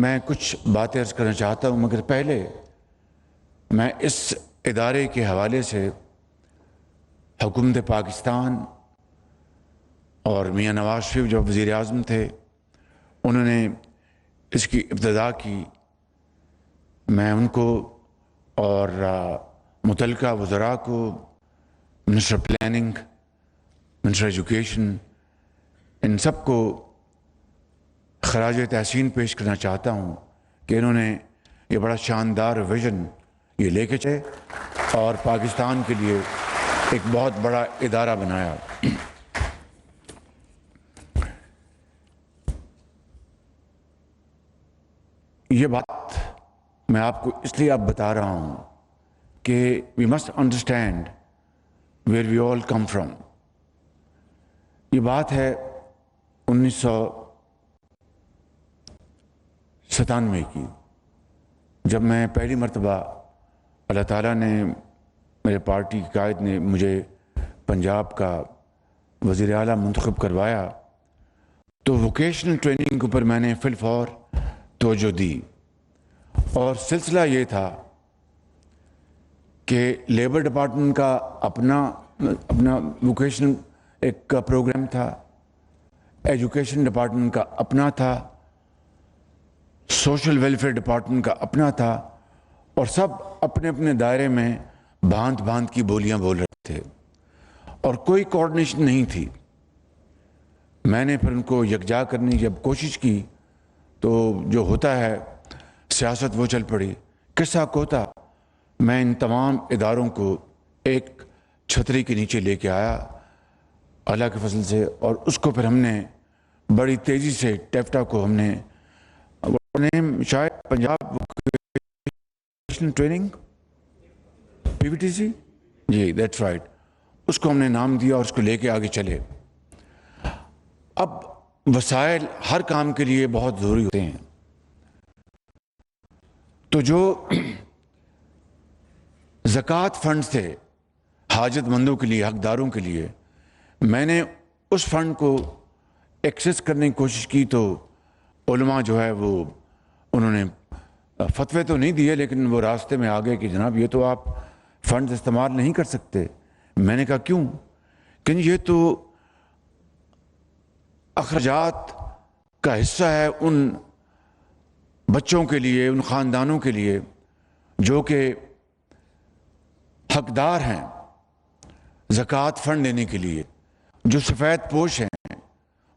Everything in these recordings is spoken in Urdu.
میں کچھ باتیں عرض کرنا چاہتا ہوں، مگر پہلے میں اس ادارے کے حوالے سے حکومت پاکستان اور میاں نواز شریف جو وزیر اعظم تھے انہوں نے اس کی ابتدا کی، میں ان کو اور متعلقہ وزراء کو، منسٹر پلاننگ، منسٹر ایجوکیشن، ان سب کو خراج تحسین پیش کرنا چاہتا ہوں کہ انہوں نے یہ بڑا شاندار ویژن یہ لے کے چلے اور پاکستان کے لیے ایک بہت بڑا ادارہ بنایا۔ یہ بات میں آپ کو اس لیے اب بتا رہا ہوں کہ we must understand where we all come from. یہ بات ہے 1997 کی، جب میں پہلی مرتبہ اللہ تعالیٰ نے میرے پارٹی کی قائد نے مجھے پنجاب کا وزیر اعلیٰ منتخب کروایا تو ووکیشنل ٹریننگ کے اوپر میں نے فی الفور توجہ دی، اور سلسلہ یہ تھا کہ لیبر ڈپارٹمنٹ کا اپنا ووکیشنل ایک پروگرام تھا، ایجوکیشن ڈپارٹمنٹ کا اپنا تھا، سوشل ویلفیئر ڈپارٹمنٹ کا اپنا تھا، اور سب اپنے اپنے دائرے میں بھانت بھانت کی بولیاں بول رہے تھے اور کوئی کوآرڈینیشن نہیں تھی۔ میں نے پھر ان کو یکجا کرنے کی جب کوشش کی تو جو ہوتا ہے سیاست وہ چل پڑی۔ قصہ کوتا میں ان تمام اداروں کو ایک چھتری کے نیچے لے کے آیا اللہ کے فضل سے، اور اس کو پھر ہم نے بڑی تیزی سے ٹیفٹا کو ہم نے شاید پنجاب ووکیشنل ٹریننگ PVTC جی دیٹس رائٹ، اس کو ہم نے نام دیا اور اس کو لے کے آگے چلے۔ اب وسائل ہر کام کے لیے بہت ضروری ہوتے ہیں، تو جو زکوٰۃ فنڈز تھے حاجت مندوں کے لیے، حقداروں کے لیے، میں نے اس فنڈ کو ایکسیس کرنے کی کوشش کی تو علماء جو ہے وہ انہوں نے فتوے تو نہیں دیے، لیکن وہ راستے میں آگے کہ جناب یہ تو آپ فنڈز استعمال نہیں کر سکتے۔ میں نے کہا کیوں؟ کہ یہ تو اخراجات کا حصہ ہے ان بچوں کے لیے، ان خاندانوں کے لیے جو کہ حقدار ہیں زکوٰۃ فنڈ دینے کے لیے، جو سفید پوش ہیں،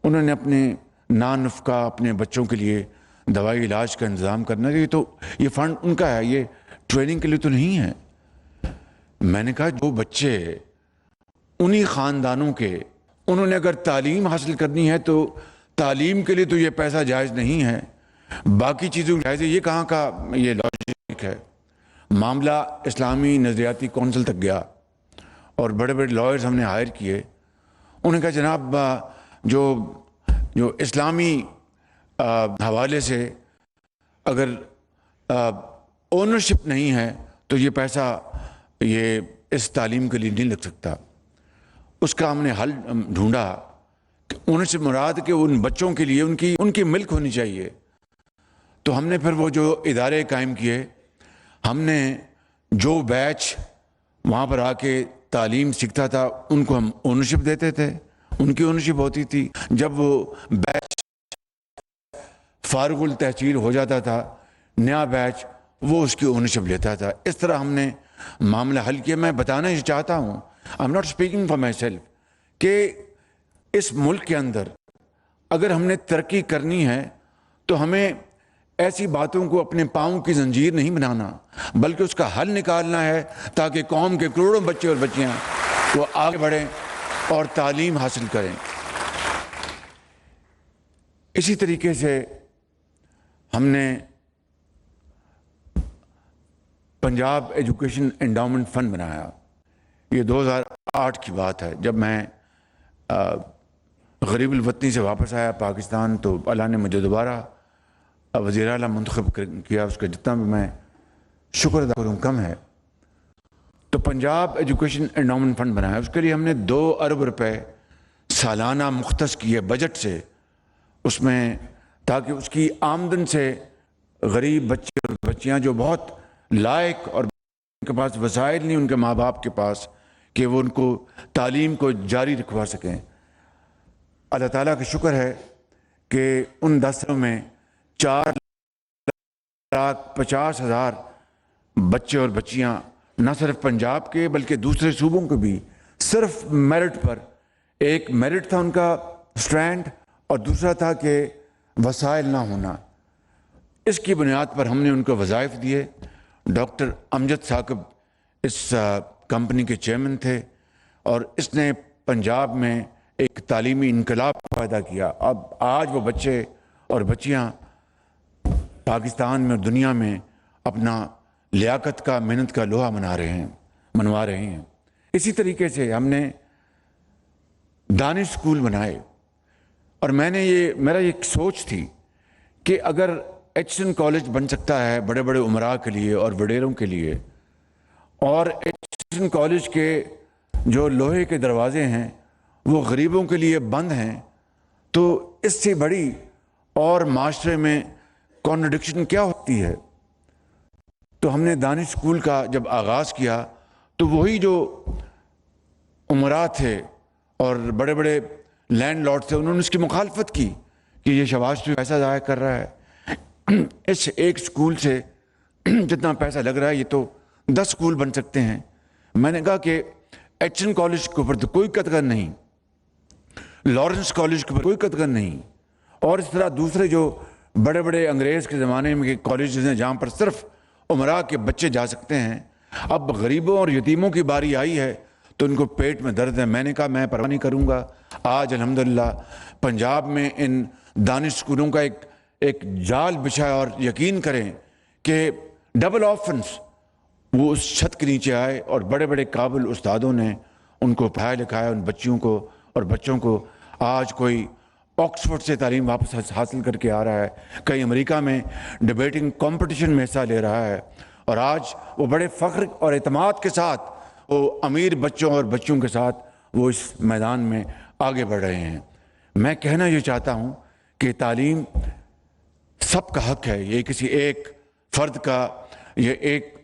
انہوں نے اپنے نان نفقہ اپنے بچوں کے لیے دوائی علاج کا انتظام کرنا ہے، تو یہ فنڈ ان کا ہے، یہ ٹریننگ کے لیے تو نہیں ہے۔ میں نے کہا جو بچے انہی خاندانوں کے، انہوں نے اگر تعلیم حاصل کرنی ہے تو تعلیم کے لیے تو یہ پیسہ جائز نہیں ہے، باقی چیزوں جائز ہے، یہ کہاں کا یہ لاجک ہے؟ معاملہ اسلامی نظریاتی کونسل تک گیا اور بڑے بڑے لائرز ہم نے ہائر کیے۔ انہوں نے کہا جناب جو اسلامی حوالے سے اگر اونرشپ نہیں ہے تو یہ پیسہ یہ اس تعلیم کے لیے نہیں لگ سکتا۔ اس کا ہم نے حل ڈھونڈا کہ اونرشپ مراد کہ ان بچوں کے لیے ان کی ملک ہونی چاہیے۔ تو ہم نے پھر وہ جو ادارے قائم کیے، ہم نے جو بیچ وہاں پر آ کے تعلیم سیکھتا تھا ان کو ہم اونرشپ دیتے تھے، ان کی اونرشپ ہوتی تھی۔ جب وہ بیچ فارغ التحصیل ہو جاتا تھا، نیا بیچ وہ اس کی اونرشپ لیتا تھا۔ اس طرح ہم نے معاملہ حل کیا۔ میں بتانا یہ چاہتا ہوں، I am not speaking for my self, کہ اس ملک کے اندر اگر ہم نے ترقی کرنی ہے تو ہمیں ایسی باتوں کو اپنے پاؤں کی زنجیر نہیں بنانا، بلکہ اس کا حل نکالنا ہے تاکہ قوم کے کروڑوں بچے اور بچیاں وہ آگے بڑھیں اور تعلیم حاصل کریں۔ اسی طریقے سے ہم نے پنجاب ایجوکیشن انڈاؤمنٹ فنڈ بنایا۔ یہ 2008 کی بات ہے، جب میں غریب الوطنی سے واپس آیا پاکستان تو اللہ نے مجھے دوبارہ وزیر اعلیٰ منتخب کیا۔ اس کا جتنا بھی میں شکر ادا کروں کم ہے۔ تو پنجاب ایجوکیشن انڈاؤمنٹ فنڈ بنایا، اس کے لیے ہم نے 2 ارب روپے سالانہ مختص کیے بجٹ سے، اس میں تاکہ اس کی آمدن سے غریب بچے اور بچیاں جو بہت لائق اور ان کے پاس وسائل نہیں ان کے ماں باپ کے پاس کہ وہ ان کو تعلیم کو جاری رکھوا سکیں. اللہ تعالیٰ کا شکر ہے کہ ان 10 سالوں میں 4,50,000 بچے اور بچیاں نہ صرف پنجاب کے بلکہ دوسرے صوبوں کے بھی صرف میرٹ پر، ایک میرٹ تھا ان کا سٹرینڈ اور دوسرا تھا کہ وسائل نہ ہونا، اس کی بنیاد پر ہم نے ان کو وظائف دیے. ڈاکٹر امجد ثاقب اس کمپنی کے چیئرمین تھے اور اس نے پنجاب میں ایک تعلیمی انقلاب پیدا کیا. اب آج وہ بچے اور بچیاں پاکستان میں اور دنیا میں اپنا لیاقت کا، محنت کا لوہا منوا رہے ہیں. اسی طریقے سے ہم نے دانش اسکول بنائے اور میرا ایک سوچ تھی کہ اگر ایچسن کالج بن سکتا ہے بڑے بڑے امراء کے لیے اور وڈیروں کے لیے، اور ایچسن کالج کے جو لوہے کے دروازے ہیں وہ غریبوں کے لیے بند ہیں، تو اس سے بڑی اور معاشرے میں کانٹرڈکشن کیا ہوتی ہے. تو ہم نے دانش اسکول کا جب آغاز کیا تو وہی جو امراء تھے اور بڑے بڑے لینڈ لارڈ تھے انہوں نے اس کی مخالفت کی کہ یہ شباز تو پیسہ ضائع کر رہا ہے، اس ایک اسکول سے جتنا پیسہ لگ رہا ہے یہ تو 10 اسکول بن سکتے ہیں. میں نے کہا کہ ایچسن کالج کے اوپر تو کوئی قطع نہیں، لارنس کالج کے اوپر کوئی قطع نہیں، اور اس طرح دوسرے جو بڑے بڑے انگریز کے زمانے میں کالجز ہیں جہاں پر صرف امراء کے بچے جا سکتے ہیں. اب غریبوں اور یتیموں کی باری آئی ہے تو ان کو پیٹ میں درد ہے. میں نے کہا میں پرواہ نہیں کروں گا. آج الحمدللہ پنجاب میں ان دانش اسکولوں کا ایک جال بچھا اور یقین کریں کہ ڈبل آفنس وہ اس چھت کے نیچے آئے اور بڑے بڑے قابل استادوں نے ان کو پڑھایا لکھایا، ان بچیوں کو اور بچوں کو. آج کوئی آکسفورڈ سے تعلیم واپس حاصل کر کے آ رہا ہے، کہیں امریکہ میں ڈیبیٹنگ کمپٹیشن میں حصہ لے رہا ہے، اور آج وہ بڑے فخر اور اعتماد کے ساتھ وہ امیر بچوں اور بچیوں کے ساتھ وہ اس میدان میں آگے بڑھ رہے ہیں. میں کہنا یہ چاہتا ہوں کہ تعلیم سب کا حق ہے، یہ کسی ایک فرد کا، یہ ایک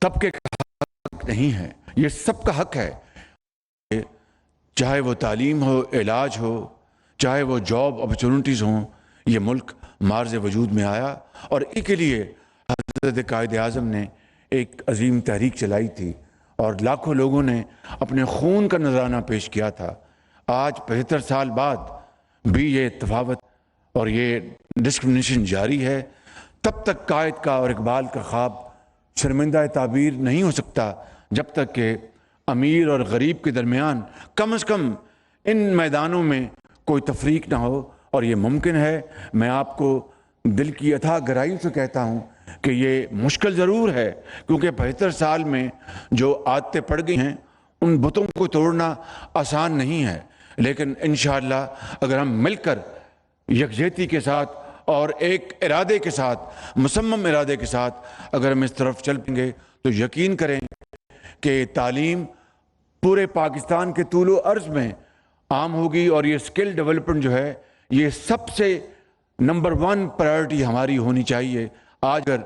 طبقے کا حق نہیں ہے، یہ سب کا حق ہے. چاہے وہ تعلیم ہو، علاج ہو، چاہے وہ جاب اپرچونٹیز ہوں. یہ ملک مارز وجود میں آیا اور اس کے لیے حضرت قائد اعظم نے ایک عظیم تحریک چلائی تھی اور لاکھوں لوگوں نے اپنے خون کا نذرانہ پیش کیا تھا. آج 75 سال بعد بھی یہ تفاوت اور یہ ڈسکرمنیشن جاری ہے. تب تک قائد کا اور اقبال کا خواب شرمندہ تعبیر نہیں ہو سکتا جب تک کہ امیر اور غریب کے درمیان کم از کم ان میدانوں میں کوئی تفریق نہ ہو. اور یہ ممکن ہے. میں آپ کو دل کی اتھا گہرائی سے کہتا ہوں کہ یہ مشکل ضرور ہے، کیونکہ 75 سال میں جو عادتیں پڑ گئی ہیں ان بتوں کو توڑنا آسان نہیں ہے. لیکن انشاءاللہ اگر ہم مل کر یکجہتی کے ساتھ اور ایک ارادے کے ساتھ، مصمم ارادے کے ساتھ اگر ہم اس طرف چل پائیں گے تو یقین کریں کہ تعلیم پورے پاکستان کے طول و عرض میں عام ہوگی. اور یہ سکل ڈیولپمنٹ جو ہے یہ سب سے نمبر 1 پرائرٹی ہماری ہونی چاہیے. آج اگر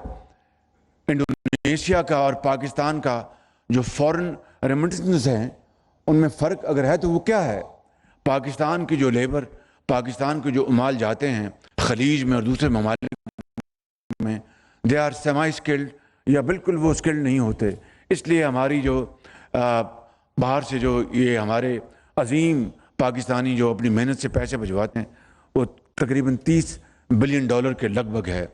انڈونیشیا کا اور پاکستان کا جو فورن ریمیٹنس ہیں ان میں فرق اگر ہے تو وہ کیا ہے؟ پاکستان کی جو لیبر، پاکستان کے جو عمال جاتے ہیں خلیج میں اور دوسرے ممالک میں، دے آر سیمی سکلڈ یا بالکل وہ سکلڈ نہیں ہوتے. اس لیے ہماری جو باہر سے جو یہ ہمارے عظیم پاکستانی جو اپنی محنت سے پیسے بھجواتے ہیں وہ تقریباً $30 بلین کے لگ بھگ ہے.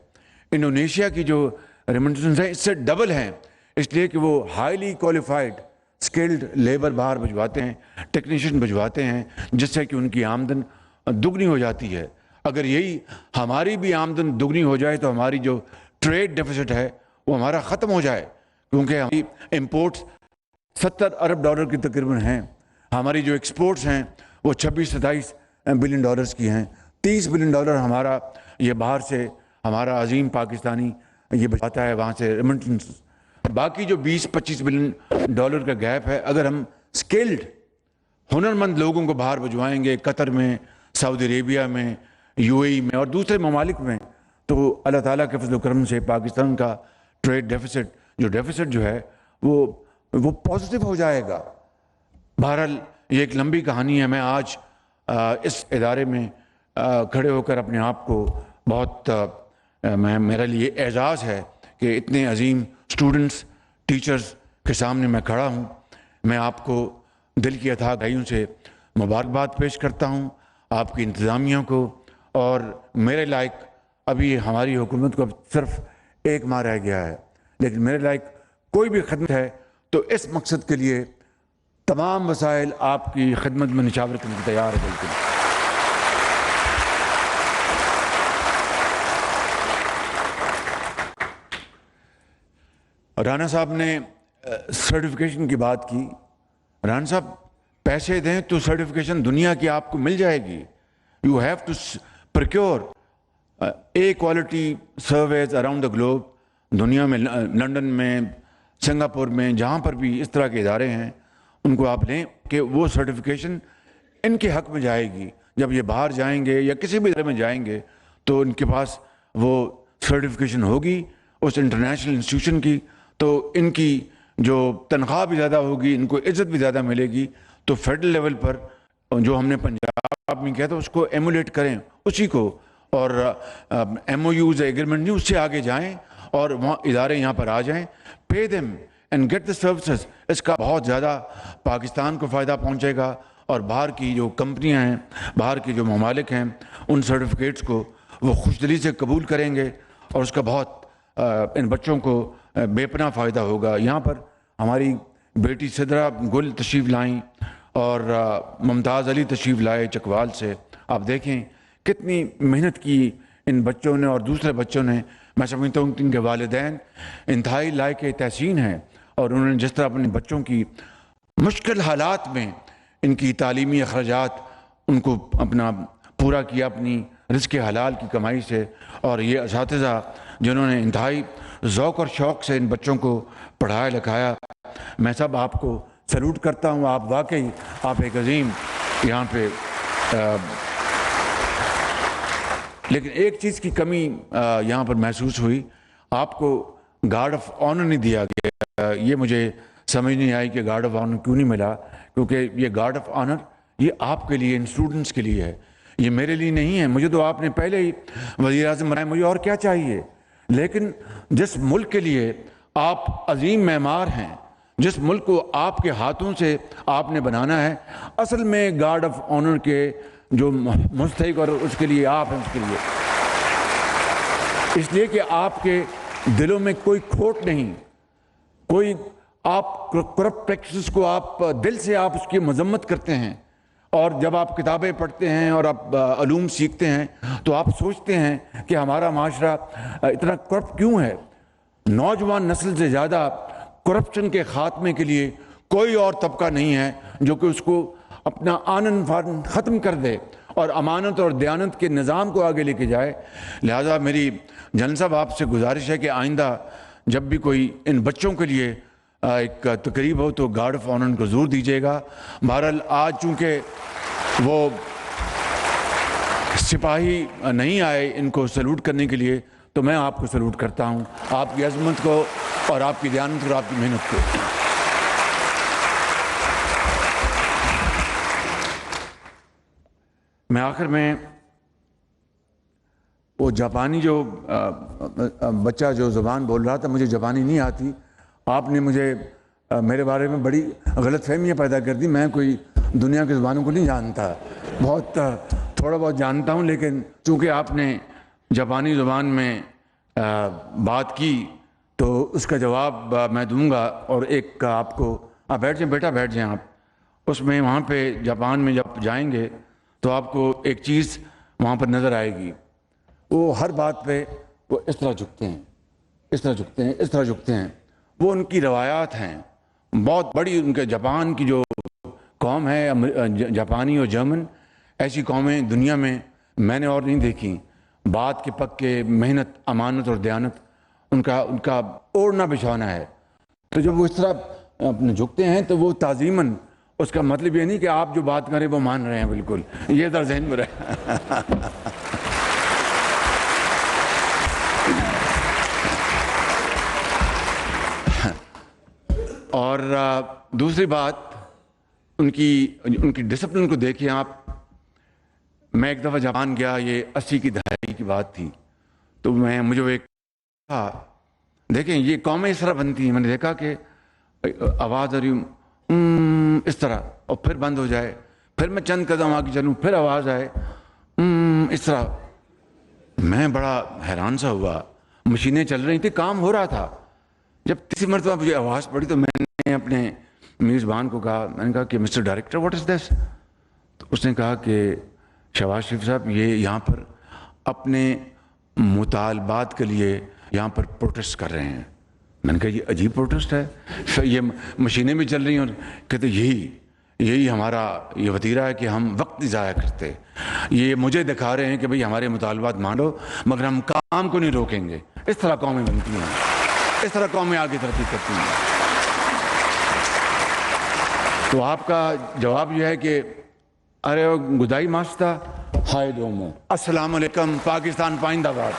انڈونیشیا کی جو ریمیٹنس ہیں اس سے ڈبل ہیں، اس لیے کہ وہ ہائیلی کوالیفائڈ سکلڈ لیبر باہر بھجواتے ہیں، ٹیکنیشین بھجواتے ہیں، جس سے کہ ان کی آمدن دگنی ہو جاتی ہے. اگر یہی ہماری بھی آمدن دگنی ہو جائے تو ہماری جو ٹریڈ ڈیفیسٹ ہے وہ ہمارا ختم ہو جائے، کیونکہ ہماری امپورٹس $70 ارب کی تقریباً ہیں. ہماری جو ایکسپورٹس ہیں وہ 26-27 بلین ڈالرز کی ہیں. $30 بلین ہمارا یہ باہر سے ہمارا عظیم پاکستانی یہ بچاتا ہے وہاں سے ریمیٹنس. باقی جو $20-25 بلین کا گیپ ہے، اگر ہم سکلڈ ہنرمند لوگوں کو باہر بھجوائیں گے، قطر میں، سعودی عربیہ میں UAE میں اور دوسرے ممالک میں، تو اللہ تعالیٰ کے فضل و کرم سے پاکستان کا ٹریڈ ڈیفیسٹ جو ہے وہ پازیٹیو ہو جائے گا۔ بہرحال یہ ایک لمبی کہانی ہے۔ میں آج اس ادارے میں کھڑے ہو کر اپنے آپ کو بہت میرے لیے اعزاز ہے کہ اتنے عظیم اسٹوڈنٹس، ٹیچرز کے سامنے میں کھڑا ہوں۔ میں آپ کو دل کی اتھاہ گہرائیوں سے مبارکباد پیش کرتا ہوں، آپ کی انتظامیہ کو، اور میرے لائق ابھی ہماری حکومت کو صرف 1 ماہ رہ گیا ہے، لیکن میرے لائق کوئی بھی خدمت ہے تو اس مقصد کے لیے تمام وسائل آپ کی خدمت میں نچھاور کرنے کو تیار ہے۔ بالکل رانا صاحب نے سرٹیفکیشن کی بات کی۔ رانا صاحب پیسے دیں تو سرٹیفکیشن دنیا کی آپ کو مل جائے گی۔ You have to procure a quality services around the globe. دنیا میں، لنڈن میں، سنگاپور میں، جہاں پر بھی اس طرح کے ادارے ہیں ان کو آپ لیں کہ وہ سرٹیفکیشن ان کے حق میں جائے گی۔ جب یہ باہر جائیں گے یا کسی بھی ادارے میں جائیں گے تو ان کے پاس وہ سرٹیفکیشن ہوگی اس انٹرنیشنل انسٹیٹیوشن کی، تو ان کی جو تنخواہ بھی زیادہ ہوگی، ان کو عزت بھی زیادہ ملے گی۔ تو فیڈرل لیول پر جو ہم نے پنجاب میں کیا تھا اس کو ایمولیٹ کریں اسی کو، اور MOUs ایگریمنٹ نہیں، اس سے آگے جائیں اور وہاں ادارے یہاں پر آ جائیں، pay them and get the services. اس کا بہت زیادہ پاکستان کو فائدہ پہنچے گا، اور باہر کی جو کمپنیاں ہیں، باہر کے جو ممالک ہیں، ان سرٹیفکیٹس کو وہ خوش دلی سے قبول کریں گے، اور اس کا بہت ان بچوں کو بے پناہ فائدہ ہوگا۔ یہاں پر ہماری بیٹی سدرا گل تشریف لائیں اور ممتاز علی تشریف لائے چکوال سے۔ آپ دیکھیں کتنی محنت کی ان بچوں نے اور دوسرے بچوں نے۔ میں سمجھتا ہوں کہ ان کے والدین انتہائی لائق تحسین ہیں، اور انہوں نے جس طرح اپنے بچوں کی مشکل حالات میں ان کی تعلیمی اخراجات ان کو اپنا پورا کیا اپنی رزق حلال کی کمائی سے، اور یہ اساتذہ جنہوں نے انتہائی ذوق اور شوق سے ان بچوں کو پڑھایا لکھایا، میں سب آپ کو سلوٹ کرتا ہوں۔ آپ واقعی آپ ایک عظیم یہاں پہ لیکن ایک چیز کی کمی یہاں پر محسوس ہوئی، آپ کو گارڈ آف آنر نہیں دیا گیا۔ یہ مجھے سمجھ نہیں آئی کہ گارڈ آف آنر کیوں نہیں ملا، کیونکہ یہ گارڈ آف آنر یہ آپ کے لیے، ان اسٹوڈنٹس کے لیے ہے، یہ میرے لیے نہیں ہے۔ مجھے تو آپ نے پہلے ہی وزیر اعظم بنایا، مجھے اور کیا چاہیے؟ لیکن جس ملک کے لیے آپ عظیم معمار ہیں، جس ملک کو آپ کے ہاتھوں سے آپ نے بنانا ہے، اصل میں گارڈ آف آنر کے جو مستحق اور اس کے لیے آپ ہیں، اس کے لیے اس لیے کہ آپ کے دلوں میں کوئی کھوٹ نہیں، کوئی آپ کرپٹ پریکٹسز کو آپ دل سے آپ اس کی مذمت کرتے ہیں، اور جب آپ کتابیں پڑھتے ہیں اور آپ علوم سیکھتے ہیں تو آپ سوچتے ہیں کہ ہمارا معاشرہ اتنا کرپٹ کیوں ہے۔ نوجوان نسل سے زیادہ کرپشن کے خاتمے کے لیے کوئی اور طبقہ نہیں ہے جو کہ اس کو اپنا آنن فانن ختم کر دے اور امانت اور دیانت کے نظام کو آگے لے کے جائے۔ لہٰذا میری جنرل صاحب آپ سے گزارش ہے کہ آئندہ جب بھی کوئی ان بچوں کے لیے ایک تقریب ہو تو گارڈ آف آنر کو ضرور دیجیے گا۔ بہرحال آج چونکہ وہ سپاہی نہیں آئے ان کو سلوٹ کرنے کے لیے، تو میں آپ کو سلوٹ کرتا ہوں، آپ کی عظمت کو اور آپ کی دیانت اور آپ کی محنت کو۔ میں آخر میں وہ جاپانی جو بچہ جو زبان بول رہا تھا، مجھے جاپانی نہیں آتی، آپ نے مجھے میرے بارے میں بڑی غلط فہمیاں پیدا کر دی۔ میں کوئی دنیا کی زبانوں کو نہیں جانتا، بہت تھوڑا بہت جانتا ہوں، لیکن چونکہ آپ نے جاپانی زبان میں بات کی تو اس کا جواب میں دوں گا، اور ایک آپ کو، آپ بیٹھ جائیں بیٹا، بیٹھ جائیں آپ، اس میں وہاں پہ جاپان میں جب جائیں گے تو آپ کو ایک چیز وہاں پر نظر آئے گی، وہ ہر بات پہ وہ اس طرح جھکتے ہیں، اس طرح جھکتے ہیں، اس طرح جھکتے ہیں۔ وہ ان کی روایات ہیں، بہت بڑی ان کے جاپان کی جو قوم ہے، جاپانی اور جرمن، ایسی قومیں دنیا میں میں نے اور نہیں دیکھی۔ بات کے پکے، محنت، امانت اور دیانت ان کا اوڑھنا بچھانا ہے۔ تو جب وہ اس طرح اپنے جھکتے ہیں تو وہ تعظیماً، اس کا مطلب یہ نہیں کہ آپ جو بات کریں وہ مان رہے ہیں، بالکل یہ در ذہن میں رہے۔ اور دوسری بات ان کی ڈسپلن کو دیکھیں آپ. میں ایک دفعہ جاپان گیا, یہ 80 کی دہائی کی بات تھی, تو مجھے وہ ایک کہا دیکھیں یہ قومیں اس طرح بنتی ہیں. میں نے دیکھا کہ آواز آ رہی اس طرح اور پھر بند ہو جائے, پھر میں چند قدم آگے چلوں پھر آواز آئے اس طرح. میں بڑا حیران سا ہوا. مشینیں چل رہی تھیں, کام ہو رہا تھا. جب تیسری مرتبہ مجھے آواز پڑی تو میں نے اپنے میزبان کو کہا, میں نے کہا کہ مسٹر ڈائریکٹر واٹ از دس. تو اس نے کہا کہ شہباز شریف صاحب یہ یہاں پر اپنے مطالبات کے لیے یہاں پر پروٹیسٹ کر رہے ہیں. میں نے کہا یہ عجیب پروٹیسٹ ہے, یہ مشینیں بھی چل رہی ہیں. اور کہتے یہی ہمارا یہ وتیرہ ہے کہ ہم وقت نہیں ضائع کرتے. یہ مجھے دکھا رہے ہیں کہ بھئی ہمارے مطالبات مانو مگر ہم کام کو نہیں روکیں گے. اس طرح قومیں بنتی ہیں, اس طرح قومیں آگے ترقی کرتی ہیں. تو آپ کا جواب یہ ہے کہ ارے گدائی ماستا ہائے دومو. السلام علیکم, پاکستان پائندہ باد.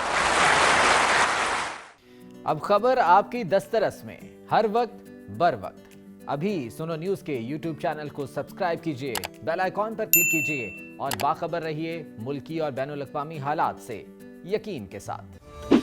اب خبر آپ کی دسترس میں, ہر وقت بر وقت. ابھی سنو نیوز کے یوٹیوب چینل کو سبسکرائب کیجئے, بیل آئیکن پر کلک کیجئے اور باخبر رہیے ملکی اور بین الاقوامی حالات سے یقین کے ساتھ.